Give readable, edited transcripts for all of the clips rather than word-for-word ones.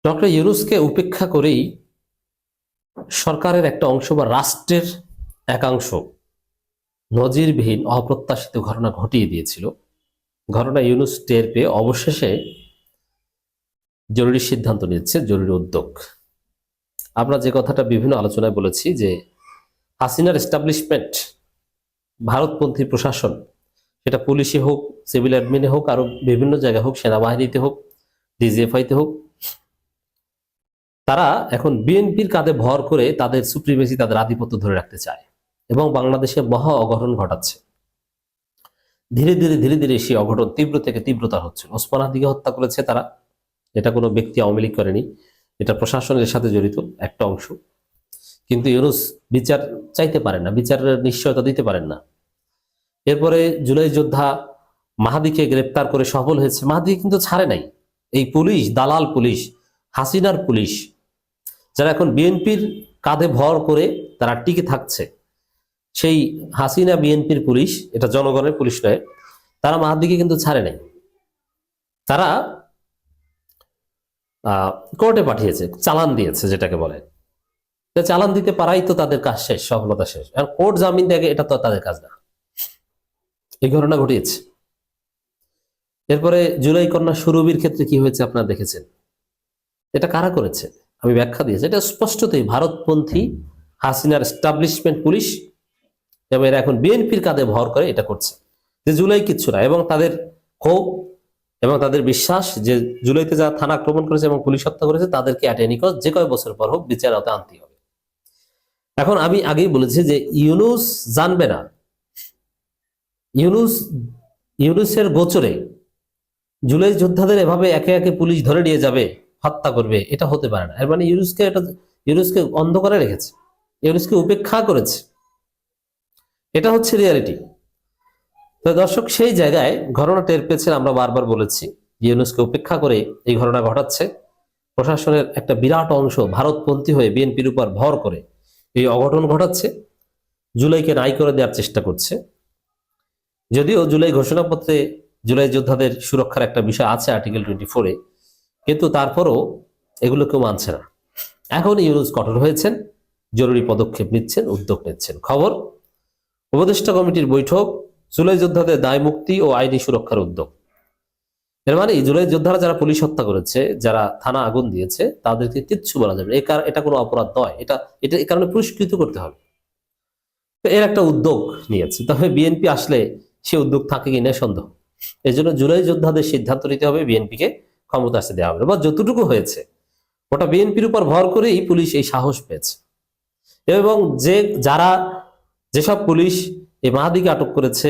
Doctor ইউনূসকে উপেক্ষা করেই সরকারের একটা অংশ বা রাষ্ট্রের একাংশ নজিরবিহীন অপ্রত্যাশিত ঘটনা ঘটিয়ে দিয়েছিল। ঘটনা ইউনূস টের পেয়ে অবশেষে জরুরি সিদ্ধান্ত নিচ্ছে, জরুরি উদ্যোগ। আমরা যে কথাটা বিভিন্ন আলোচনায় বলেছি যে হাসিনার এস্টাবলিশমেন্ট, ভারতপন্থী প্রশাসন, সেটা পুলিশে হোক, সিভিল অ্যাডমিনে হোক, আরো বিভিন্ন জায়গায় হোক, সেনাবাহিনীতে হোক, ডিজিএফআইতে হোক, তারা এখন বিএনপির কাঁধে ভর করে তাদের সুপ্রিমেসি, তাদের আধিপত্য ধরে রাখতে চায় এবং বাংলাদেশে মহা অঘটন ঘটাচ্ছে। ধীরে ধীরে ধীরে ধীরে সেই অঘটন তীব্র থেকে তীব্রতর হচ্ছে। ওসমান হাদিকে হত্যা করেছে তারা, এটা কোনো ব্যক্তি আওয়ামী লীগ করেনি, এটা প্রশাসনের সাথে জড়িত একটা অংশ। কিন্তু ইউনূস বিচার চাইতে পারেন না, বিচারের নিশ্চয়তা দিতে পারেন না। এরপরে জুলাই যোদ্ধা মাহাদিকে গ্রেপ্তার করে সফল হয়েছে। মাহাদি কিন্তু ছাড়ে নাই। এই পুলিশ, দালাল পুলিশ, হাসিনার পুলিশ, যারা এখন বিএনপির কাঁধে ভর করে তারা টিকে থাকছে, সেই হাসিনা বিএনপির পুলিশ, এটা জনগণের পুলিশ নয়, তারা মাহাদিকে কিন্তু ছাড়ে নাই। তারা কোর্টে পাঠিয়েছে, চালান দিয়েছে, যেটাকে বলে। চালান দিতে পারাই তো তাদের কাজ শেষ, সফলতা শেষ। আর কোর্ট জামিন দেয়, এটা তো তাদের কাজ না। এই ঘটনা ঘটিয়েছে। এরপরে জুলাই কন্যা সুরভির ক্ষেত্রে কি হয়েছে আপনারা দেখেছেন। এটা কারা করেছে আমি ব্যাখ্যা দিয়েছি। এটা স্পষ্টতই ভারতপন্থী হাসিনার এস্টাবলিশমেন্ট পুলিশ, এবং এরা এখন বিএনপির কাঁধে ভর করে এটা করছে যে জুলাই কিচ্ছু না, এবং তাদের ক্ষোভ এবং তাদের বিশ্বাস যে জুলাইতে যারা থানা আক্রমণ করেছে এবং পুলিশ হত্যা করেছে তাদেরকে অ্যাট এনি কস্ট, যে কয় বছর পর হোক, বিচার আওতায় আনতে হবে। এখন আমি আগেই বলেছি যে ইউনূস জানবে না, ইউনূসের গোচরে জুলাই যোদ্ধাদের এভাবে একে একে পুলিশ ধরে নিয়ে যাবে, হত্যা করবে, এটা হতে পারে না। এর মানে ইউনূসকে অন্ধ করে রেখেছে, ইউনূসকে উপেক্ষা করেছে। এটা হচ্ছে রিয়ালিটি। তো দর্শক, সেই জায়গায় ঘটনা টের পেয়েছেন, আমরা বারবার বলেছি ইউনূসকে উপেক্ষা করে এই ঘটনা ঘটাচ্ছে। প্রশাসনের একটা বিরাট অংশ ভারতপন্থী হয়ে বিএনপির উপর ভর করে এই অঘটন ঘটাচ্ছে, জুলাইকে নাই করে দেওয়ার চেষ্টা করছে। যদিও জুলাই ঘোষণাপত্রে জুলাই যোদ্ধাদের সুরক্ষার একটা বিষয় আছে আর্টিকেল 24-এ, কিন্তু তারপরও এগুলো কেউ মানছে না। এখন ইউনূস কঠোর হয়েছেন, জরুরি পদক্ষেপ নিচ্ছেন, উদ্যোগ নিচ্ছেন। খবর, উপদেষ্টা কমিটির বৈঠক, জুলাই যোদ্ধাদের দায় মুক্তি ও আইনি সুরক্ষার উদ্যোগ। এর মানে জুলাই যোদ্ধারা যারা পুলিশ হত্যা করেছে, যারা থানা আগুন দিয়েছে, তাদেরকে কিচ্ছু বলা যাবে না, এটা কোনো অপরাধ নয়, এটা এই কারণে পুরস্কৃত করতে হবে। এর একটা উদ্যোগ নিয়েছে। তবে বিএনপি আসলে সে উদ্যোগ থাকে কিনা সন্দেহ। এই জন্য জুলাই যোদ্ধাদের সিদ্ধান্ত নিতে হবে, বিএনপিকে ক্ষমতা আসতে দেওয়া হবে, বা যতটুকু হয়েছে ওটা বিএনপির উপর ভর করেই পুলিশ এই সাহস পেয়েছে। এবং যেসব পুলিশ এই মাহাদিকে আটক করেছে,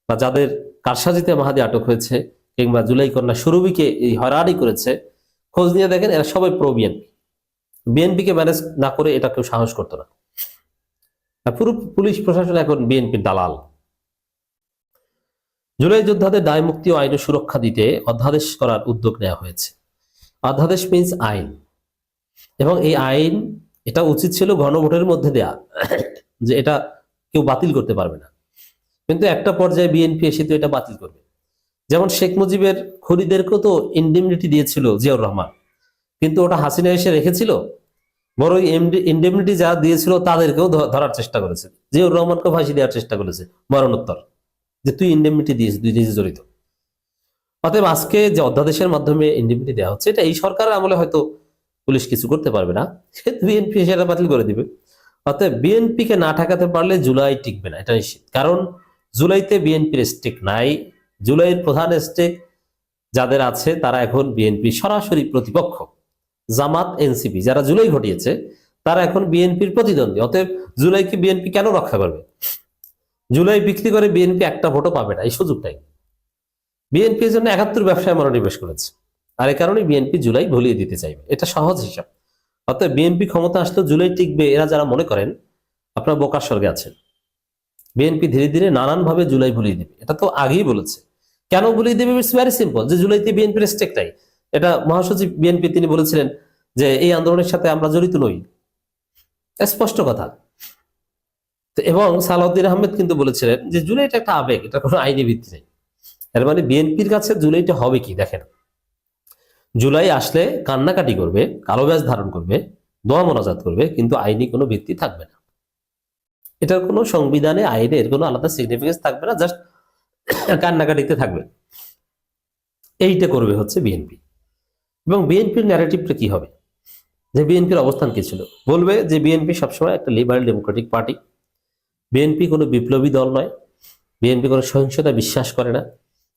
বা যাদের কারসাজিতে মাহাদি আটক হয়েছে, কিংবা জুলাই কন্যা সুরভিকে এই হয়রানি করেছে, খোঁজ নিয়ে দেখেন এরা সবাই প্রো বিএনপি। বিএনপিকে ম্যানেজ না করে এটা কেউ সাহস করতো না। পুরো পুলিশ প্রশাসন এখন বিএনপির দালাল। জুলাই যোদ্ধাদের দায় মুক্তি ও আইনের সুরক্ষা দিতে অধ্যাদেশ করার উদ্যোগ নেওয়া হয়েছে। অধ্যাদেশ মিন্স আইন, এবং এই আইন, এটা উচিত ছিল গণভোটের মধ্যে দেয়া, যে এটা কেউ বাতিল করতে পারবে না। কিন্তু একটা পর্যায়ে বিএনপি এসে তো এটা বাতিল করবে। যেমন শেখ মুজিবের খুনিদেরকেও তো ইনডেমনিটি দিয়েছিল জিয়াউর রহমান, কিন্তু ওটা হাসিনা এসে রেখেছিল। বড় ইনডেমনিটি যারা দিয়েছিল তাদেরকেও ধরার চেষ্টা করেছে, জিয়াউর রহমানকে ফাঁসি দেওয়ার চেষ্টা করেছে মরণোত্তর, যে তুই ইনডেমনিটি দিয়েছিস, তুই নিজে জড়িত। অতএব আজকে যে অধ্যাদেশের মাধ্যমে ইনডেমনিটি দেওয়া হচ্ছে, এটা এই সরকারের আমলে হয়তো পুলিশ কিছু করতে পারবে না, বিএনপি সেটা বাতিল করে দিবে। অতএব বিএনপিকে না ঠেকাতে পারলে জুলাই টিকবে না, এটা নিশ্চিত। কারণ জুলাইতে বিএনপির স্টেক নাই। জুলাইয়ের প্রধান স্টেক যাদের আছে তারা এখন বিএনপি সরাসরি প্রতিপক্ষ। জামাত, এনসিপি, যারা জুলাই ঘটিয়েছে, তারা এখন বিএনপির প্রতিদ্বন্দ্বী। অতএব জুলাইকে বিএনপি কেন রক্ষা করবে? জুলাই বিক্রি করে বিএনপি একটা ভোটও পাবে না, এই সুযোগটাই। বিএনপি এর জন্য 71 ব্যবসায় মনোনিবেশ করেছে, আর এই কারণে বিএনপি জুলাই ভুলিয়ে দিতে চাইবে, এটা সহজ হিসাব। অর্থাৎ বিএনপি ক্ষমতা আসলে জুলাই টিকবে, এরা যারা মনে করেন, আপনার বোকার স্বর্গে আছেন। বিএনপি ধীরে ধীরে নানানভাবে জুলাই ভুলিয়ে দেবে, এটা তো আগেই বলেছে। কেন ভুলিয়ে দেবে? ইটস ভেরি সিম্পল, যে জুলাইতে বিএনপির স্টেক নাই। এটা মহাসচিব বিএনপি তিনি বলেছিলেন যে এই আন্দোলনের সাথে আমরা জড়িত নই, স্পষ্ট কথা। এবং সালাউদ্দিন আহমেদ কিন্তু বলেছিলেন যে জুলাইটা একটা আবেগ, এটা কোনো আইনি ভিত্তি নেই। এর মানে বিএনপির কাছে জুলাইটা হবে কি দেখেন। জুলাই আসলে কান্নাকাটি করবে, কালো ব্যাজ ধারণ করবে, দোয়া মোনাজাত করবে, কিন্তু আইনি কোনো ভিত্তি থাকবে না। এটার কোনো সংবিধানে আইনের কোনো আলাদা সিগনিফিকেন্স থাকবে না, জাস্ট কান্নাকাটিতে থাকবে। এইটা করবে হচ্ছে বিএনপি। এবং বিএনপির ন্যারেটিভটা কি হবে, যে বিএনপির অবস্থান কি ছিল? বলবে যে বিএনপি সবসময় একটা লিবারেল ডেমোক্রেটিক পার্টি, বিএনপি কোনো বিপ্লবী দল নয়, বিএনপি কোনো সহিংসতা বিশ্বাস করে না,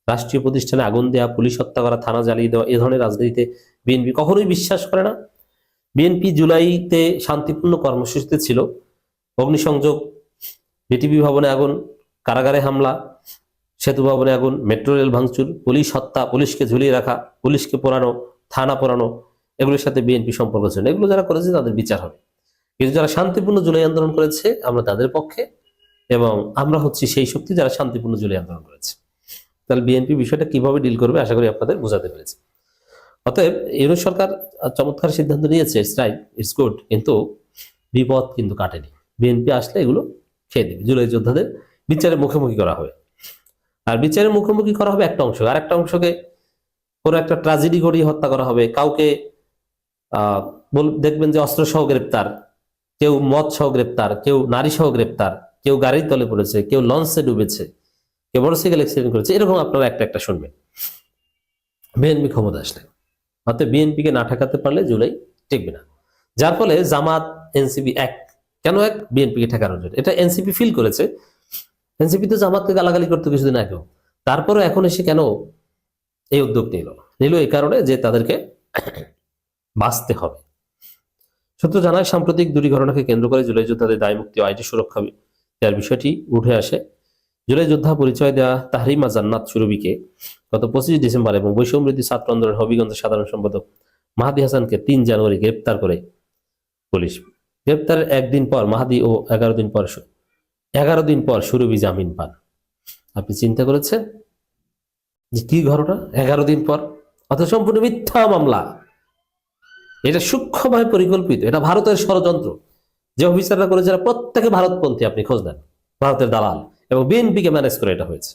রাষ্ট্রীয় প্রতিষ্ঠানে আগুন দেওয়া, পুলিশ হত্যা করা, থানা জ্বালিয়ে দেওয়া, এ ধরনের রাজনীতিতে বিএনপি কখনোই বিশ্বাস করে না। বিএনপি জুলাইতে শান্তিপূর্ণ কর্মসূচিতে ছিল, অগ্নিসংযোগ, বিটিভি ভবনে আগুন, কারাগারে হামলা, সেতু ভবনে আগুন, মেট্রো রেল ভাঙচুর, পুলিশ হত্যা, পুলিশকে ঝুলিয়ে রাখা, পুলিশকে পোড়ানো, থানা পোড়ানো, এগুলোর সাথে বিএনপি সম্পর্ক ছিল। এগুলো যারা করেছে তাদের বিচার হবে। কিন্তু যারা শান্তিপূর্ণ জুলাই আন্দোলন করেছে আমরা তাদের পক্ষে, এবং আমরা হচ্ছি সেই শক্তি যারা শান্তিপূর্ণ জুলাই আন্দোলন করেছে। তাহলে বিএনপি বিষয়টা কিভাবে ডিল করবে আশা করি আপনাদের বোঝাতে পেরেছি। অতএব ইউনূস সরকার চমৎকার সিদ্ধান্ত নিয়েছে, ইটস রাইট, ইটস গুড, কিন্তু বিপদ কিন্তু কাটেনি। বিএনপি আসলে এগুলো খেয়ে দেবে। জুলাই যোদ্ধাদের বিচারের মুখোমুখি করা হবে, আর বিচারের মুখোমুখি করা হবে একটা অংশকে, আর একটা অংশকে কোনো একটা ট্র্যাজেডি ঘটিয়ে হত্যা করা হবে। কাউকে দেখবেন যে অস্ত্র সহ গ্রেপ্তার, কেউ মদ সহ গ্রেপ্তার, কেউ নারী সহ গ্রেপ্তার, কেউ গাড়ির তলে পড়েছে, কেউ লঞ্চে ডুবেছে, কেউ মোটরসাইকেল অ্যাক্সিডেন্ট করেছে, এরকম আপনারা একটা একটা শুনবেন বিএনপি ক্ষমতা আসলে। অর্থাৎ বিএনপিকে না ঠেকাতে পারলে জুলাই টিকবে না। যার ফলে জামাত এনসিপি এক, কেন এক? বিএনপিকে ঠেকানোর জন্য। এটা এনসিপি ফিল করেছে। এনসিপি তো জামাতকে গালাগালি করতে কিছুদিন আগেও, তারপরে এখন এসে কেন এই উদ্যোগ নিল এই কারণে যে তাদেরকে বাঁচতে হবে। সূত্র জানায়, সাম্প্রতিক দুটি ঘটনাকে কেন্দ্র করে জুলাই যোদ্ধাদের দায় মুক্তি ও আইটি সুরক্ষা দেওয়ার বিষয়টি উঠে আসে। জুলাই যোদ্ধা পরিচয় দেওয়া তাহরিমা জান্নাত সুরভিকে গত 25 ডিসেম্বর এবং বৈষম্যবিরোধী ছাত্র আন্দোলনের হবিগঞ্জের সাধারণ সম্পাদক মাহাদি হাসানকে 3 জানুয়ারি গ্রেপ্তার করে পুলিশ। গ্রেপ্তারের একদিন পর মাহাদি ও 11 দিন পর সুরভি জামিন পান। আপনি চিন্তা করেছেন যে কি ঘটনা? 11 দিন পর, অথচ সম্পূর্ণ মিথ্যা মামলা। এটা সূক্ষ্মভাবে পরিকল্পিত, এটা ভারতের ষড়যন্ত্র। যে অফিসাররা করেছে যারা প্রত্যেকে ভারতপন্থী, আপনি খোঁজ নেন, ভারতের দালাল, এবং বিএনপিকে ম্যানেজ করে এটা হয়েছে।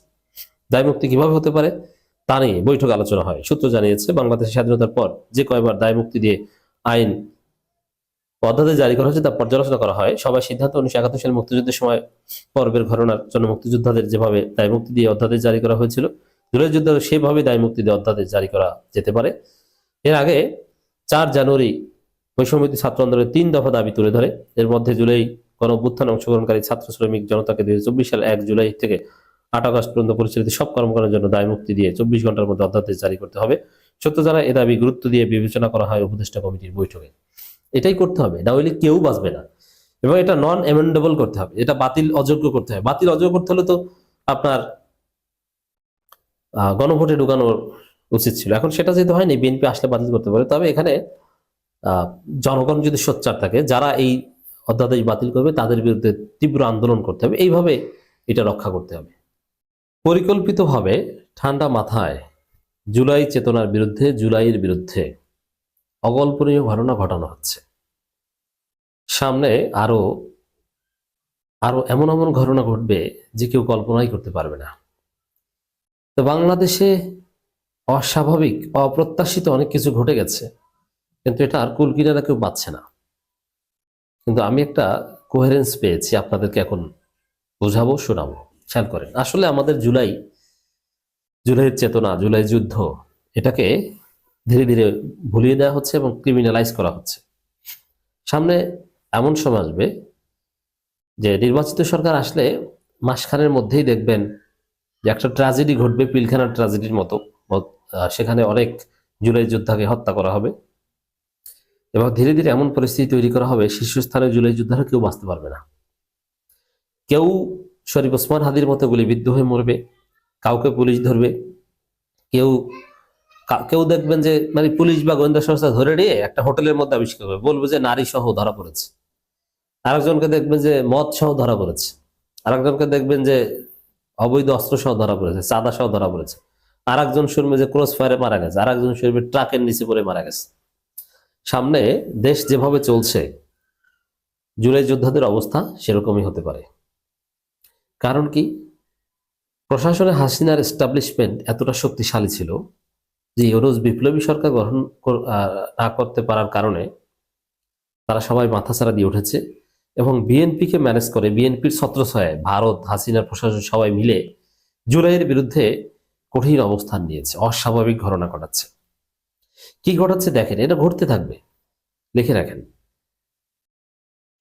দায়মুক্তি কিভাবে হতে পারে তা নিয়ে বৈঠক আলোচনা হয়। সূত্র জানিয়েছে, বাংলাদেশের স্বাধীনতার পর যে কয়বার দায়মুক্তি দিয়ে আইন অধ্যাদেশ জারি করা হয়েছে তা পর্যালোচনা করা হয়। সবাই সিদ্ধান্ত 1971 সালের মুক্তিযুদ্ধের সময় পর্বের ঘটনার জন্য মুক্তিযোদ্ধাদের যেভাবে দায়মুক্তি দিয়ে অধ্যাদেশ জারি করা হয়েছিল, জুলাই যুদ্ধের সেভাবে দায়মুক্তি দিয়ে অধ্যাদেশ জারি করা যেতে পারে। এর আগে 4 জানুয়ারি বৈষম্যবিরোধী ছাত্র আন্দোলনের 3 দফা দাবি তুলে ধরে। এর মধ্যে জুলাই গণঅভ্যুত্থানে অংশগ্রহণকারী ছাত্র শ্রমিক জনতাকে 2024 সালের 1 জুলাই থেকে 8 আগস্ট পর্যন্ত পরিচালিত সব কর্মকাণ্ডের জন্য দায়মুক্তি দিয়ে 24 ঘন্টার মধ্যে অধ্যাদেশ জারি করতে হবে। সত্য জানা এ দাবি গুরুত্ব দিয়ে বিবেচনা করা হয় উপদেষ্টা কমিটির বৈঠকে। এটাই করতে হবে, না হলে কেউ বাঁচবে না। এবং এটা নন অ্যামেন্ডেবল করতে হবে, এটা বাতিল অযোগ্য করতে হবে। বাতিল অযোগ্য করতে হলে তো আপনার গণভোটে ঢুকানোর উচিত ছিল। এখন সেটা যেহেতু হয়নি, বিএনপি আসলে বাতিল করতে পারে। তবে এখানে জনগণ যদি সোচ্চার থাকে, যারা এই অধ্যাদেশ বাতিল করবে তাদের বিরুদ্ধে তীব্র আন্দোলন করতে হবে, এইভাবে এটা রক্ষা করতে হবে। পরিকল্পিতভাবে ঠান্ডা মাথায় জুলাই চেতনার বিরুদ্ধে, জুলাইয়ের বিরুদ্ধে অকল্পনীয় ঘটনা ঘটানো হচ্ছে। সামনে আরো এমন এমন ঘটনা ঘটবে যে কেউ কল্পনাই করতে পারবে না। তো বাংলাদেশে অস্বাভাবিক, অপ্রত্যাশিত অনেক কিছু ঘটে গেছে, কিন্তু এটা আর কুল কিনারা কেউ পাচ্ছে না। কিন্তু আমি একটা কোহেরেন্স পেয়েছি, আপনাদেরকে এখন বোঝাবো, শোনাবো। খেয়াল করেন, আসলে আমাদের জুলাইয়ের চেতনা, জুলাই যুদ্ধ, এটাকে ধীরে ধীরে ভুলিয়ে দেওয়া হচ্ছে এবং ক্রিমিনালাইজ করা হচ্ছে। সামনে এমন সময় আসবে যে নির্বাচিত সরকার আসলে মাসখানের মধ্যেই দেখবেন যে একটা ট্র্যাজেডি ঘটবে, পিলখানার ট্র্যাজেডির মতো। সেখানে অনেক জুলাই যোদ্ধাকে হত্যা করা হবে এবং ধীরে ধীরে এমন পরিস্থিতি তৈরি করা হবে, শীর্ষস্থানে জুলাই যোদ্ধারা কেউ বাঁচতে পারবে না। কেউ শরীফ ওসমান হাদির মতো গুলিবিদ্ধ হয়ে মরবে, কাউকে পুলিশ ধরবে, কেউ দেখবেন যে মানে পুলিশ বা গোয়েন্দা সংস্থা ধরে নিয়ে একটা হোটেলের মধ্যে আবিষ্কার করবে, বলবে যে নারী সহ ধরা পড়েছে। আরেকজনকে দেখবেন যে মদ সহ ধরা পড়েছে, আরেকজনকে দেখবেন যে অবৈধ অস্ত্র সহ ধরা পড়েছে, চাঁদা সহ ধরা পড়েছে। আরেকজন শুনবে যে ক্রস ফায়ারে মারা গেছে, আরেকজন শুনবে ট্রাকের নিচে পড়ে মারা গেছে। সামনে দেশ যেভাবে চলছে, জুলাই যোদ্ধাদের অবস্থা সেরকমই হতে পারে। কারণ কি, প্রশাসনে হাসিনার এস্টাবলিশমেন্ট এতটা শক্তিশালী ছিল যে ইউনূস বিপ্লবী সরকার গঠন না করতে পারার কারণে তারা সবাই মাথাচাড়া দিয়ে উঠেছে এবং বিএনপিকে ম্যানেজ করে বিএনপির ছত্রছায়ায় ভারত, হাসিনার প্রশাসন সবাই মিলে জুলাইয়ের বিরুদ্ধে কঠিন অবস্থান নিয়েছে, অস্বাভাবিক ঘটনা ঘটাচ্ছে। কি ঘটাচ্ছে দেখেন, এটা ঘটতে থাকবে, লিখে রাখেন।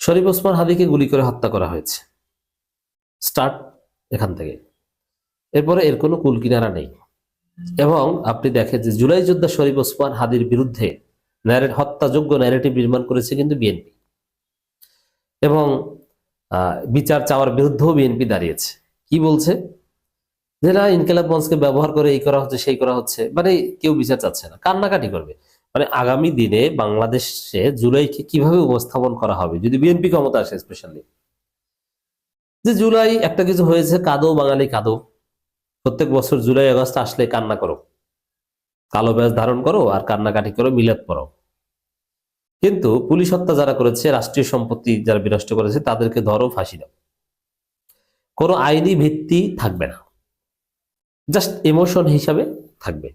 শরীফ ওসমান হাদিকে গুলি করে হত্যা করা হয়েছে, স্টার্ট এখান থেকে। এরপরে এর কোনো কুল কিনারা নেই। এবং আপনি দেখেন যে জুলাই যোদ্ধা শরীফ ওসমান হাদির বিরুদ্ধে হত্যাযোগ্য ন্যারেটিভ নির্মাণ করেছে কিন্তু বিএনপি, এবং বিচার চাওয়ার বিরুদ্ধেও বিএনপি দাঁড়িয়েছে। কি বলছে যে না, ইনকিলাব মঞ্চকে ব্যবহার করে এই করা হচ্ছে সেই করা হচ্ছে, মানে কেউ বিচার চাচ্ছে না, কান্নাকাটি করবে। মানে আগামী দিনে বাংলাদেশে জুলাইকে কিভাবে উপস্থাপন করা হবে যদি বিএনপি ক্ষমতা আসে, স্পেশালি যে জুলাই একটা কিছু হয়েছে, কাঁদো বাঙালি কাঁদো, প্রত্যেক বছর জুলাই আগস্ট আসলে কান্না করো, কালো ব্যাজ ধারণ করো আর কান্নাকাটি করো, মিলাদ পড়ো। কিন্তু পুলিশ হত্যা যারা করেছে, রাষ্ট্রীয় সম্পত্তি যারা বিনষ্ট করেছে, তাদেরকে ধরো, ফাঁসি দাও, কোনো আইনি ভিত্তি থাকবে না, জাস্ট ইমোশন হিসাবে থাকবে।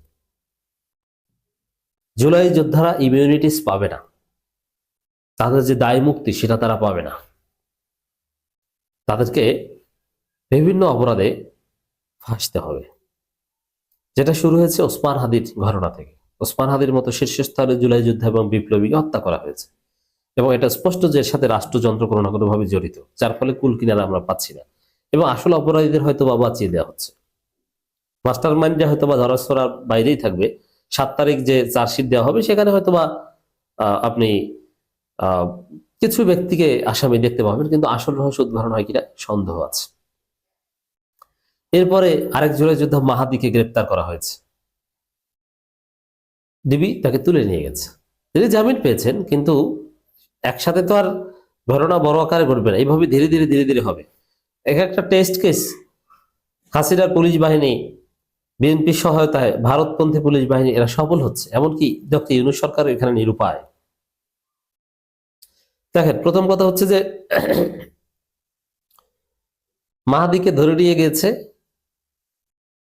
জুলাই যোদ্ধারা ইমিউনিটিস পাবে না, তাদের যে দায় মুক্তি সেটা তারা পাবে না, তাদেরকে বিভিন্ন অপরাধে ফাঁসতে হবে। যেটা শুরু হয়েছে ওসমান হাদির ঘটনা থেকে। ওসমান হাদির মতো শীর্ষস্থানে জুলাই যোদ্ধা এবং বিপ্লবীকে হত্যা করা হয়েছে, এবং এটা স্পষ্ট যে এর সাথে রাষ্ট্রযন্ত্র কোনো না কোনোভাবে জড়িত, যার ফলে কুল কিনারা আমরা পাচ্ছি না। এবং আসল অপরাধীদের হয়তো বা বাঁচিয়ে দেওয়া হচ্ছে, মাস্টার মাইন্ডরা হয়তো বা ধরাছোড়ার বাইরেই থাকবে। 7 তারিখ যে চার্জশিট দেওয়া হবে সেখানে হয়তো বা আপনি কিছু ব্যক্তিকে আসামি দেখতে পাবেন, কিন্তু আসল রহস্য উদ্ঘাটন হয় কিনা সন্দেহ আছে। এরপরে আরেক জুলাই যোদ্ধা মাহাদিকে গ্রেপ্তার করা হয়েছে, ডিবি তাকে তুলে নিয়ে গেছে। তিনি জামিন পেয়েছেন, কিন্তু একসাথে তো আর ঘটনা বড় আকারে ঘটবে না, এইভাবে ধীরে ধীরে ধীরে ধীরে হবে। এক একটা টেস্ট কেস হাসিনার পুলিশ বাহিনী, বিএনপির সহায়তায় ভারতপন্থী পুলিশ বাহিনী, এরা সফল হচ্ছে। এমনকি ডক্টর ইউনূস সরকার এখানে নিরুপায়। দেখেন, প্রথম কথা হচ্ছে যে মাহাদিকে ধরে নিয়ে গেছে,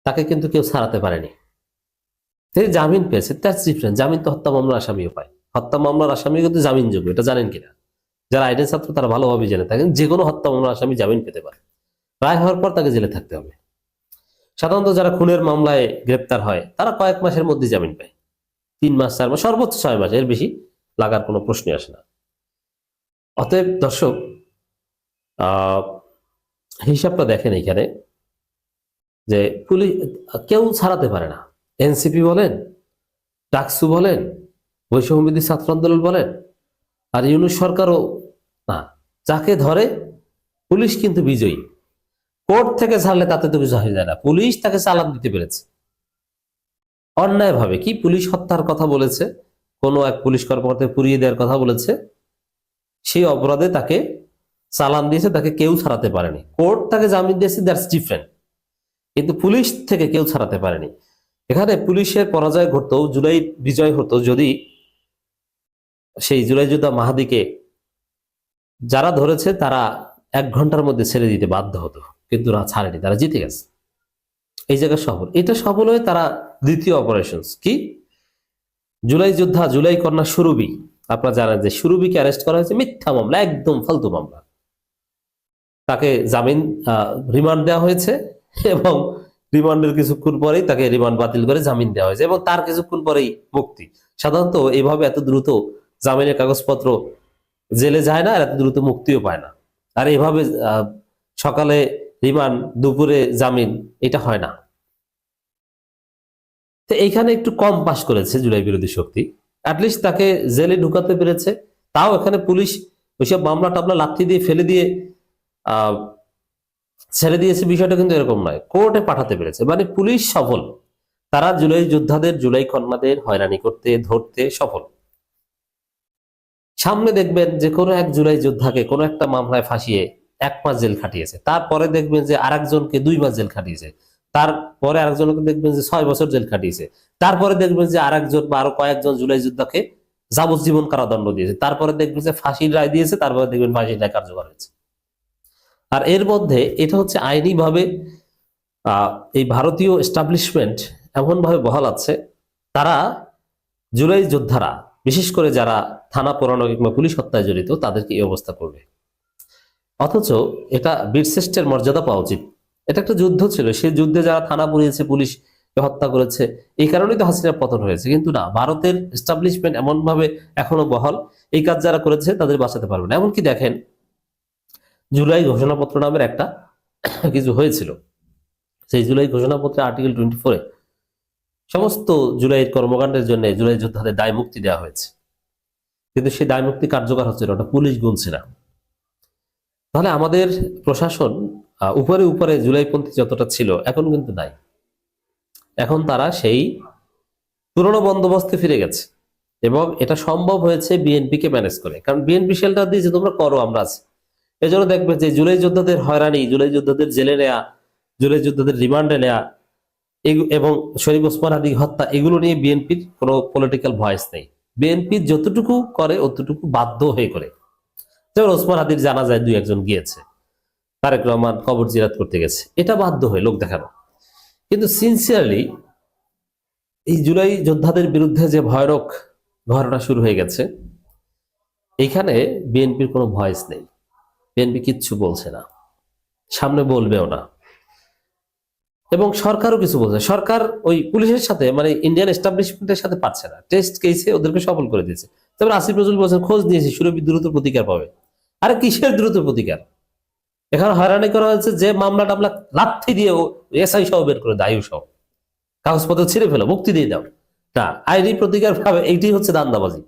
তাকে কিন্তু কেউ ছাড়াতে পারেনি। তিনি জামিন পেয়েছে, তার ডিফারেন্ট। জামিন তো হত্যা মামলার আসামিও পায়, হত্যা মামলার আসামি কিন্তু জামিনযোগ্য, এটা জানেন কিনা? যারা আইনের ছাত্র তারা ভালোভাবে জেনে থাকেন, যে কোনো হত্যা মামলার আসামি জামিন পেতে পারে, রায় হওয়ার পর তাকে জেলে থাকতে হবে। সাধারণত যারা খুনের মামলায় গ্রেপ্তার হয় তারা কয়েক মাসের মধ্যে জামিন পায়, 3 মাস 4 মাস, সর্বোচ্চ 6 মাস, এর বেশি লাগার কোনো প্রশ্নই আসে না। অতএব দর্শক, হিসাবটা দেখেন এখানে, যে পুলিশ কেউ ছাড়াতে পারে না। এনসিপি বলেন, ডাকসু বলেন, বৈষম্যবিরোধী ছাত্র আন্দোলন বলেন, আর ইউনূস সরকারও না, যাকে ধরে পুলিশ কিন্তু বিজয়ী। কোর্ট থেকে ছাড়লে তাতে তো কিছু হয়ে যায় না, পুলিশ তাকে চালান দিতে পেরেছে অন্যায় ভাবে। কি পুলিশ হত্যার কথা বলেছে, কোনো এক পুলিশ কর্মকর্তা পুড়িয়ে দেওয়ার কথা বলেছে, সেই অপরাধে তাকে চালান দিয়েছে, তাকে কেউ ছাড়াতে পারেনি। কোর্ট তাকে জামিন দিয়েছে, দ্যাটস ডিফারেন্ট, কিন্তু পুলিশ থেকে কেউ ছাড়াতে পারেনি। এখানে পুলিশের পরাজয় ঘটতো, জুলাই বিজয় হতো যদি সেই জুলাই যোদ্ধা মাহাদিকে যারা ধরেছে তারা 1 ঘন্টার মধ্যে ছেড়ে দিতে বাধ্য হতো, কিন্তু না, ছাড়েনি, তারা জিতে গেছে। এই জায়গায় সফল, এটা সফল হয়ে তারা দ্বিতীয় অপারেশন কি, জুলাই যোদ্ধা জুলাই কন্যা সুরভি, আপনারা জানেন যে সুরভিকে অ্যারেস্ট করা হয়েছে মিথ্যা মামলা, একদম ফালতু মামলা। তাকে জামিন রিমান্ড দেওয়া হয়েছে, এবং রিমান্ডের কিছুক্ষণ পরেই তাকে রিমান্ড বাতিল করে জামিন দেওয়া হয়েছে, এবং তার কিছুক্ষণ পরেই মুক্তি। সাধারণত এইভাবে এত দ্রুত জামিনের কাগজপত্র জেলে যায় না, আর এত দ্রুত মুক্তিও পায় না। আর এভাবে সকালে রিমান্ড, দুপুরে জামিন, এটা হয় না। তো এইখানে একটু কম পাশ করেছে জুলাই বিরোধী শক্তি, অ্যাটলিস্ট তাকে জেলে ঢুকাতে পেরেছে। তাও এখানে পুলিশ ওইসব মামলা টামলা লাথি দিয়ে ফেলে দিয়ে ছেড়ে দিয়েছে, বিষয়টা কিন্তু এরকম নয়, কোর্টে পাঠাতে পেরেছে। মানে পুলিশ সফল, তারা জুলাই যোদ্ধাদের, জুলাই কন্যাদের হয়রানি করতে, ধরতে সফল। সামনে দেখবেন যে কোনো এক জুলাই যোদ্ধাকে কোনো একটা মামলায় ফাঁসিয়ে 1 মাস জেল খাটিয়েছে, তারপরে দেখবেন যে আরেকজনকে 2 মাস জেল খাটিয়েছে, তারপরে আরেকজনকে দেখবেন যে 6 বছর জেল খাটিয়েছে, তারপরে দেখবেন যে আরেকজন বা আরো কয়েকজন জুলাই যোদ্ধাকে যাবজ্জীবন কারাদণ্ড দিয়েছে, তারপরে দেখবেন যে ফাঁসির রায় দিয়েছে, তারপরে দেখবেন ফাঁসির রায় কার্যকর হয়েছে। আর এর মধ্যে এটা হচ্ছে আইনি ভাবে এই ভারতীয় এস্টাবলিশমেন্ট এমন ভাবে বহাল আছে তারা জুলাই যোদ্ধারা, বিশেষ করে যারা থানা পোড়ানো কিংবা পুলিশ হত্যায় জড়িত, তাদেরকে এই অবস্থা করবে। অথচ এটা বীরশ্রেষ্ঠের মর্যাদা পাওয়া উচিত। এটা একটা যুদ্ধ ছিল, সেই যুদ্ধে যারা থানা পুড়িয়েছে, পুলিশ হত্যা করেছে, এই কারণেই তো হাসিনার পতন হয়েছে। কিন্তু না, ভারতের এস্টাবলিশমেন্ট এমন ভাবে এখনো বহাল, এই কাজ যারা করেছে তাদের বাঁচাতে পারবে না। এমনকি দেখেন, জুলাই ঘোষণাপত্র নামের একটা কিছু হয়েছিল, সেই জুলাই ঘোষণাপত্রে আর্টিকেল 24-এ সমস্ত জুলাইয়ের কর্মকাণ্ডের জন্য জুলাই যোদ্ধাদের দায় মুক্তি দেওয়া হয়েছে, কিন্তু সেই দায় মুক্তি কার্যকর হচ্ছে না, ওটা পুলিশ গুনছে না। তাহলে আমাদের প্রশাসন উপরে উপরে জুলাইপন্থী যতটা ছিল এখন কিন্তু নাই। এখন তারা সেই পুরনো বন্দোবস্তে ফিরে গেছে, এবং এটা সম্ভব হয়েছে বিএনপিকে ম্যানেজ করে। কারণ বিএনপি শেল্টার দিয়েছে, তোমরা করো, আমরা আছি। এই জন্য দেখবে যে জুলাই যোদ্ধাদের হয়রানি, জুলাই যোদ্ধাদের জেলে নেয়া, জুলাই যোদ্ধাদের রিমান্ডে নেয়া এবং শরীফ ওসমান হাদি হত্যা, এগুলো নিয়ে বিএনপির কোনো পলিটিক্যাল ভয়েস নেই। বিএনপি যতটুকু করে অতটুকু বাধ্য হয়ে করে। যেমন ওসমান হাদির জানা যায় 2-1 গিয়েছে, তারেক রহমান কবর জিয়ারত করতে গেছে, এটা বাধ্য হয়ে লোক দেখানো। কিন্তু সিনসিয়ারলি এই জুলাই যোদ্ধাদের বিরুদ্ধে যে ভয়ানক ঘটনা শুরু হয়ে গেছে, এখানে বিএনপির কোনো ভয়েস নেই। বিএনপি কিচ্ছু বলছে না, সামনে বলবেও না, এবং সরকারও কিছু বলছে। সরকার ওই পুলিশের সাথে, মানে ইন্ডিয়ান এস্টাবলিশমেন্টের সাথে পারছে না। টেস্ট কেসে ওদেরকে সফল করে দিয়েছে। তারপর আসিফ নজরুল বলছেন খোঁজ নিয়েছি, সুরভি দ্রুত প্রতিকার পাবে। আরে কিসের দ্রুত প্রতিকার? এখানে হয়রানি করা হয়েছে, যে মামলা টামলা লাথি দিয়ে এসআই সহ বের করে দায়ু সহ কাগজপত্র ছিঁড়ে ফেলো, মুক্তি দিয়ে দাও। না, আইনি প্রতিকার পাবে, এইটি হচ্ছে দান্দাবাজি।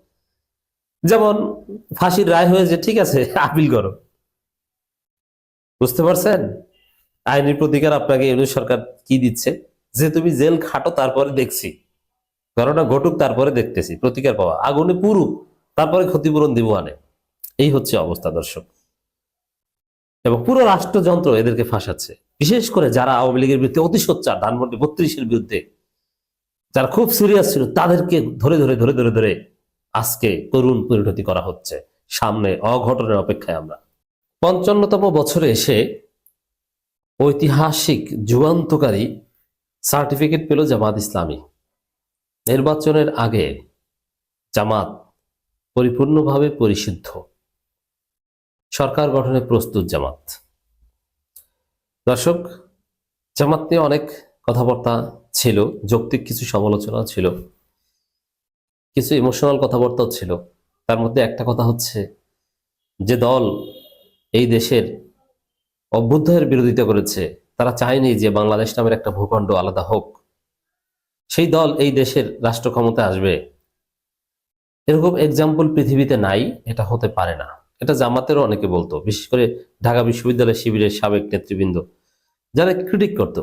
যেমন ফাঁসির রায় হয়েছে, ঠিক আছে, আপিল করো। বুঝতে পারছেন? আইনি প্রতিকার আপনাকে ইউনিট সরকার কি দিচ্ছে, যে তুমি জেল খাটো তারপরে দেখছি, ঘটনা ঘটুক তারপরে দেখতেছি, প্রতিকার পাওয়া, আগুনে পুরুক তারপরে ক্ষতিপূরণ দিব আনে। এই হচ্ছে অবস্থা দর্শক, এবং পুরো রাষ্ট্রযন্ত্র এদেরকে ফাঁসাচ্ছে। বিশেষ করে যারা আওয়ামী লীগের বিরুদ্ধে অতি সোচ্চার, ধানমন্ডি 32-এর বিরুদ্ধে যারা খুব সিরিয়াস ছিল, তাদেরকে ধরে ধরে ধরে ধরে ধরে আজকে করুণ পরিণতি করা হচ্ছে। সামনে অঘটনের অপেক্ষায় আমরা। 55তম বছরে এসে ঐতিহাসিক যুগান্তকারী সার্টিফিকেট পেল জামাত ইসলামী। নির্বাচনের আগে জামাত পরিপূর্ণভাবে পরিশুদ্ধ, সরকার গঠনে প্রস্তুত জামাত। দর্শক, জামাত নিয়ে অনেক কথাবার্তা ছিল, যৌক্তিক কিছু সমালোচনা ছিল, কিছু ইমোশনাল কথাবার্তাও ছিল। তার মধ্যে একটা কথা হচ্ছে, যে দল এই দেশের অভ্যুদয়ের বিরোধিতা করেছে, তারা চায়নি যে বাংলাদেশ নামের একটা ভূখণ্ড আলাদা হোক। সেই দল এই দেশের রাষ্ট্র ক্ষমতায় আসবে, এরকম এক্সাম্পল পৃথিবীতে নাই, এটা হতে পারে না। এটা জামাতেরও অনেকে বলতো, বিশেষ করে ঢাকা বিশ্ববিদ্যালয় শিবিরের সাবেক নেতৃবৃন্দ যারা ক্রিটিক করত,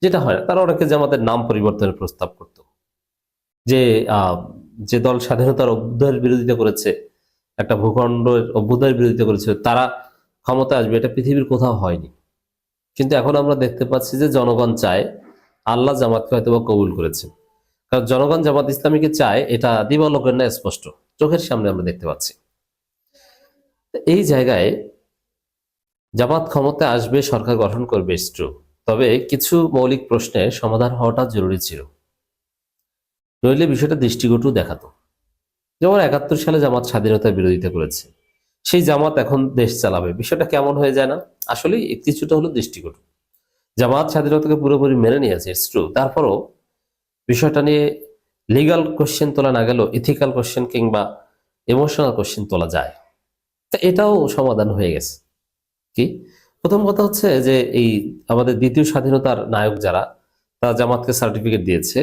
যেটা হয় তারা অনেকে জামাতের নাম পরিবর্তনের প্রস্তাব করত। যে যে দল স্বাধীনতার অভ্যুদয়ের বিরোধিতা করেছে, একটা ভূখণ্ডের অভ্যুদয়ের বিরোধিতা করেছে, তারা ক্ষমতা আসবে, এটা পৃথিবীর কোথাও হয়নি। কিন্তু এখন আমরা দেখতে পাচ্ছি যে জনগণ চায়, আল্লাহ জামাতকে হয়তো বা কবুল করেছে, কারণ জনগণ জামাত ইসলামীকে চায়, এটা দিবালোকের না স্পষ্ট, চোখের সামনে আমরা দেখতে পাচ্ছি। এই জায়গায় জামাত ক্ষমতায় আসবে, সরকার গঠন করবে, ট্রু, তবে কিছু মৌলিক প্রশ্নের সমাধান হওয়াটা জরুরি ছিল, নইলে বিষয়টা দৃষ্টিকটু দেখাতো। যেমন 71 সালে জামাত স্বাধীনতার বিরোধিতা করেছে, সেই জামাত এখন দেশ চালাবে, বিষয়টা কেমন হয়ে যায় না? আসলে কিছুটা হলো দৃষ্টিকটু। জামাত স্বাধীনতাকে পুরোপুরি মেনে নিয়েছে, ইটস ট্রু, তারপরও বিষয়টা নিয়ে লিগাল কোশ্চেন তোলা না গেল ইথিক্যাল কোশ্চেন কিংবা ইমোশনাল কোশ্চেন তোলা যায়। তা এটাও সমাধান হয়ে গেছে। কি প্রথম কথা হচ্ছে যে এই আমাদের দ্বিতীয় স্বাধীনতার নায়ক যারা, তারা জামাতকে সার্টিফিকেট দিয়েছে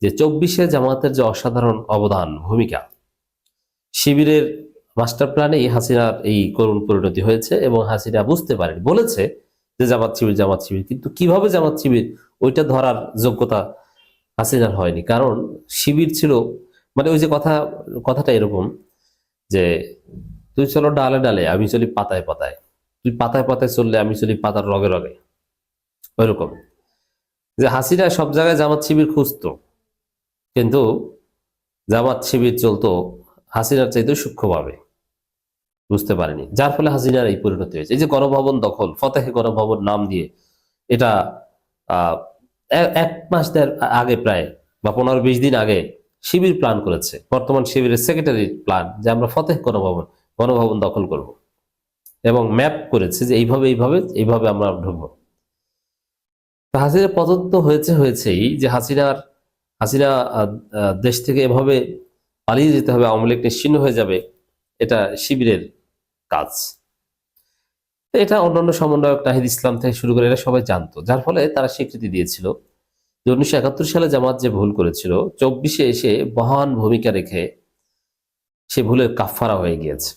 যে 24-এ জামাতের যে অসাধারণ অবদান, ভূমিকা, শিবিরের মাস্টার প্ল্যানেই হাসিনার এই করুণ পরিণতি হয়েছে, এবং হাসিনা বুঝতে পারেন, বলেছে যে জামাত শিবির জামাত শিবির, কিন্তু কিভাবে জামাত শিবির ওইটা ধরার যোগ্যতা হাসিনার হয়নি। কারণ শিবির ছিল, মানে ওই যে কথাটা এরকম যে তুই চলো ডালে ডালে, আমি চলি পাতায় পাতায়, তুই পাতায় পাতায় চললে আমি চলি পাতার রগে রগে, ওইরকম। যে হাসিনা সব জায়গায় জামাত শিবির খুঁজতো, কিন্তু জামাত শিবির চলতো হাসিনার চাইতে সূক্ষ্মভাবে, বুঝতে পারেনি, যার ফলে হাসিনার এই পরিণতি হয়েছে। এই যে গণভবন দখল, ফতেহে গণভবন নাম দিয়ে, এটা 1 মাস আগে প্রায় বা 15-20 দিন আগে শিবির প্ল্যান করেছে, বর্তমান শিবিরের সেক্রেটারি প্ল্যান, যে আমরা ফতেহ গণভবন দখল করব, এবং ম্যাপ করেছে যে এইভাবে এইভাবে এইভাবে আমরা ঢুকবো। হাসিনা পতন তো হয়েছেই, যে হাসিনা দেশ থেকে এভাবে পালিয়ে যেতে হবে, আওয়ামী লীগ নিশ্চিহ্ন হয়ে যাবে, এটা শিবিরের কাজ। এটা অন্যান্য সমন্বয়ক নাহিদ ইসলাম থেকে শুরু করে এরা সবাই জানতো, যার ফলে তারা স্বীকৃতি দিয়েছিল যে 1971 সালে জামাত যে ভুল করেছিল, 24-এ এসে মহান ভূমিকা রেখে সে ভুলের কাফফারা হয়ে গিয়েছে।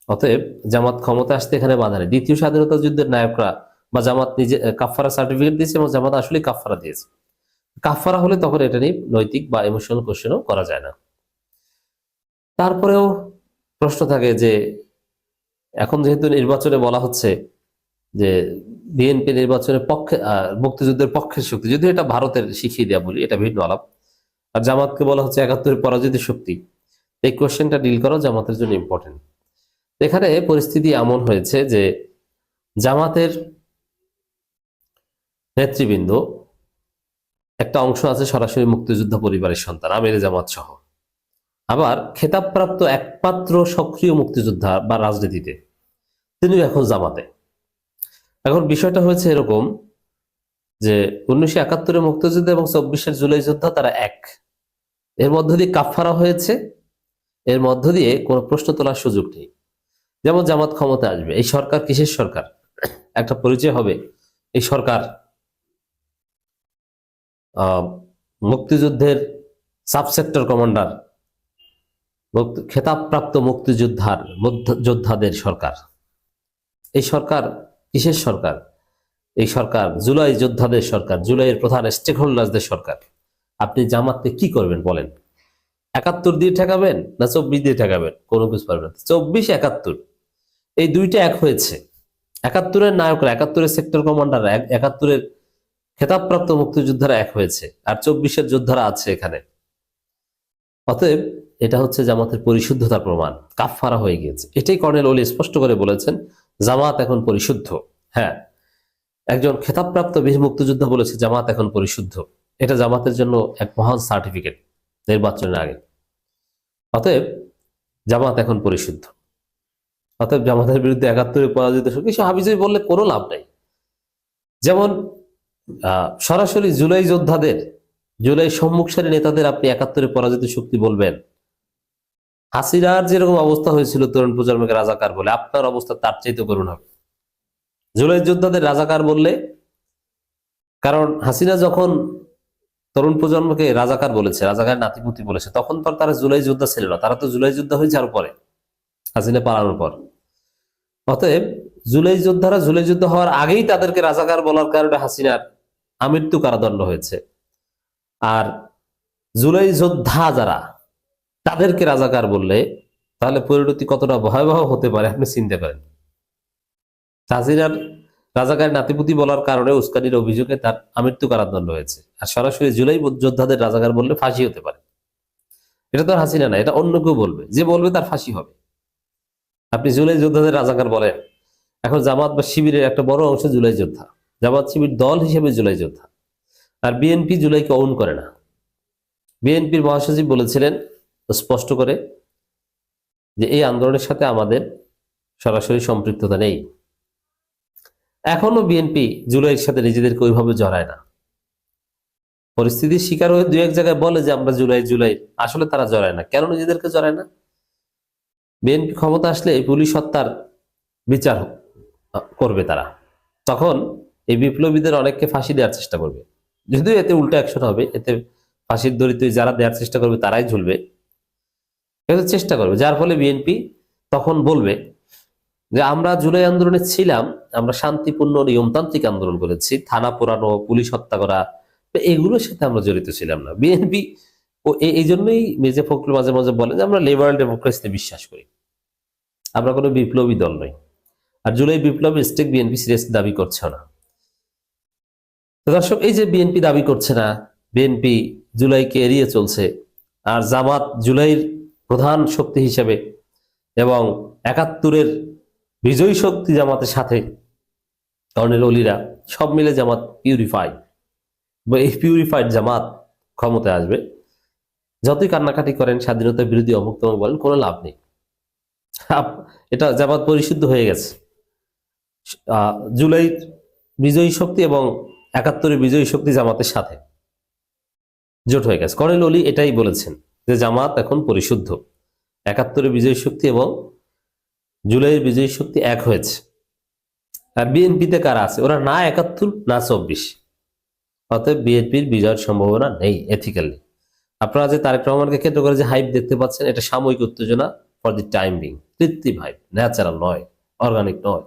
অতএব জামাত ক্ষমতা আসতে এখানে বাধা নেই। দ্বিতীয় স্বাধীনতা যুদ্ধের নায়করা বা জামাত নিজে কাফফারা সার্টিফিকেট দিয়েছে, এবং জামাত আসলে কাফফারা দিয়েছে। কাফফারা হলে তখন এটা নিয়ে নৈতিক বা ইমোশনাল কোশ্চেনও করা যায় না। তারপরেও প্রশ্ন থাকে যে এখন যেহেতু নির্বাচনে বলা হচ্ছে যে বিএনপি নির্বাচনের পক্ষে, মুক্তিযুদ্ধের পক্ষের শক্তি, যদি এটা ভারতের শিখিয়ে দেওয়া বলি, এটা ভিন্ন আলাপ। আর জামাতকে বলা হচ্ছে 71-এর পরাজিত শক্তি। এই কোশ্চেনটা ডিল করা জামাতের জন্য ইম্পর্টেন্ট। এখানে পরিস্থিতি এমন হয়েছে যে জামাতের নেতৃবৃন্দ একটা অংশ আছে সরাসরি মুক্তিযোদ্ধা পরিবারের সন্তান, আমির জামাত সহ। আবার খেতাবপ্রাপ্ত একমাত্র সক্রিয় মুক্তিযোদ্ধা বা রাজনীতিতে তিনি এখন জামাতে। এখন বিষয়টা হয়েছে এরকম যে 1971-এর মুক্তিযুদ্ধ এবং 24-এর জুলাই যোদ্ধা তারা এক। এর মধ্য দিয়ে কাফফারা হয়েছে, এর মধ্য দিয়ে কোনো প্রশ্ন তোলার সুযোগ নেই। যেমন জামাত ক্ষমতা আসবে, এই সরকার কিসের সরকার, একটা পরিচয় হবে। এই সরকার মুক্তিযুদ্ধের সাবসেক্টর কমান্ডার, খেতাবপ্রাপ্ত যোদ্ধাদের সরকার। এই সরকার কিসের সরকার? এই সরকার জুলাই যোদ্ধাদের সরকার, জুলাইয়ের প্রধান স্টেক হোল্ডারদের সরকার। আপনি জামাতকে কি করবেন বলেন? 71 দিয়ে ঠেকাবেন না 24 দিয়ে ঠেকাবেন? কোনো কিছু পারবেন না। 24, 71 এই দুইটা এক হয়েছে। 71-এর নায়করা, 71-এর সেক্টর কমান্ডার, 71-এর খেতাবপ্রাপ্ত মুক্তিযোদ্ধারা এক হয়েছে, আর 24-এর যোদ্ধারা আছে এখানে। অতএব এটা হচ্ছে জামাতের পরিশুদ্ধতার প্রমাণ, কাফফারা হয়ে গিয়েছে। এটাই কর্নেল ওলি স্পষ্ট করে বলেছেন, জামাত এখন পরিশুদ্ধ। হ্যাঁ, একজন খেতাবপ্রাপ্ত বীর মুক্তিযোদ্ধা বলেছে জামাত এখন পরিশুদ্ধ। এটা জামাতের জন্য এক মহান সার্টিফিকেট নির্বাচনের আগে। অতএব জামাত এখন পরিশুদ্ধ। অতএব জামাতের বিরুদ্ধে 71-এ পরাজিত কিছু হাবিজাবি বললে কোনো লাভ নাই। যেমন সরাসরি জুলাই যোদ্ধাদের, জুলাই সম্মুখসারী নেতাদের আপনি 71-এ পরাজিত শক্তি বলবেন? হাসিনার যেরকম অবস্থা হয়েছিল তরুণ প্রজন্মকে রাজাকার বলে, আপনার অবস্থা তার চাইতে করুণ হবে। জুলাই যোদ্ধাদের রাজাকার বললে, কারণ হাসিনা যখন তরুণ প্রজন্মকে রাজাকার বলেছে, রাজাকার নাতিপুতি বলেছে, তখন তো তারা জুলাই যোদ্ধা ছিল না, তারা তো জুলাই যোদ্ধা হয়েছে আরো পরে, হাসিনা পালানোর পর। অতএব জুলাই যোদ্ধারা জুলাই যুদ্ধ হওয়ার আগেই তাদেরকে রাজাকার বলার কারণে হাসিনার আমৃত্যু কারাদণ্ড হয়েছে। আর জুলাই যোদ্ধা যারা, তাদেরকে রাজাকার বললে তাহলে পরিণতি কতটা ভয়াবহ হতে পারে আপনি চিন্তা করেন। হাসিনার রাজাকার নাতিপুতি বলার কারণে উস্কানির অভিযোগে তার আমৃত্যু কারাদণ্ড হয়েছে, আর সরাসরি জুলাই যোদ্ধাদের রাজাকার বললে ফাঁসি হতে পারে। এটা তো হাসিনা না, এটা অন্য কেউ বলবে, যে বলবে তার ফাঁসি হবে। আপনি জুলাই যোদ্ধাদের রাজাকার বলেন। এখন জামাত বা শিবিরের একটা বড় অংশ জুলাই যোদ্ধা, জামাত শিবির দল হিসেবে জুলাই যোদ্ধা। আর বিএনপি জুলাইকে অন করে না। বিএনপির মহাসচিব বলেছিলেন স্পষ্ট করে যে এই আন্দোলনের সাথে আমাদের সরাসরি সম্পৃক্ততা নেই। এখনো বিএনপি জুলাইয়ের সাথে নিজেদেরকে ওইভাবে জড়ায় না। পরিস্থিতির শিকার হয়ে 2-1 জায়গায় বলে যে আমরা জুলাই, আসলে তারা জড়ায় না। কেন নিজেদেরকে জড়ায় না? বিএনপি ক্ষমতা আসলে এই পুলিশ হত্যার বিচার করবে তারা, তখন এই বিপ্লবীদের অনেককে ফাঁসি দেওয়ার চেষ্টা করবে। যদিও এতে উল্টো অ্যাকশন হবে, এতে ফাঁসির দড়িতে যারা দেওয়ার চেষ্টা করবে তারাই ঝুলবে, এতে চেষ্টা করবে। যার ফলে বিএনপি তখন বলবে যে আমরা জুলাই আন্দোলনে ছিলাম, আমরা শান্তিপূর্ণ নিয়মতান্ত্রিক আন্দোলন করেছি, থানা পোড়ানো, পুলিশ হত্যা করা, এগুলোর সাথে আমরা জড়িত ছিলাম না। বিএনপি এই জন্যই মির্জা ফখরুল মাঝে মাঝে বলে যে আমরা লিবারাল ডেমোক্রেসিতে বিশ্বাস করি, আমরা কোনো বিপ্লবী দল নই। আর জুলাই বিপ্লবের স্টেক বিএনপি সিরিয়াসলি দাবি করছে না। দর্শক, এই যে বিএনপি দাবি করছে না, বিএনপি জুলাইকে এড়িয়ে চলছে, আর জামাত জুলাইয়ের প্রধান শক্তি হিসেবে এবং 71-এর বিজয়ী শক্তি জামাতের সাথে কর্নেল অলিরা সব মিলে জামাত পিউরিফাইড, এই পিউরিফাইড জামাত ক্ষমতায় আসবে। যতই কান্নাকাটি করেন, স্বাধীনতা বিরোধী অমুক তমুক বলেন, কোনো লাভ নেই। এটা জামাত পরিশুদ্ধ হয়ে গেছে। জুলাই বিজয়ী শক্তি এবং ৭১-এর বিজয়ী শক্তি জামাতের সাথে জোট হয়ে গেছে। কর্নেল ওলি এটাই বলেছেন যে জামাত এখন পরিশুদ্ধ, ৭১-এর বিজয়ী শক্তি এবং জুলাইয়ের বিজয়ী শক্তি এক হয়েছে। আর বিএনপিতে কারা আছে? ওরা না ৭১ না ২৪। অতএব বিএনপির বিজয়ের সম্ভাবনা নেই এথিক্যালি। আপনারা যে তারেক রহমানকে কেন্দ্র করে যে হাইপ দেখতে পাচ্ছেন, এটা সাময়িক উত্তেজনা ফর দি টাইম বিং, কৃত্রিম হাইপ, ন্যাচারাল নয়, অর্গানিক নয়।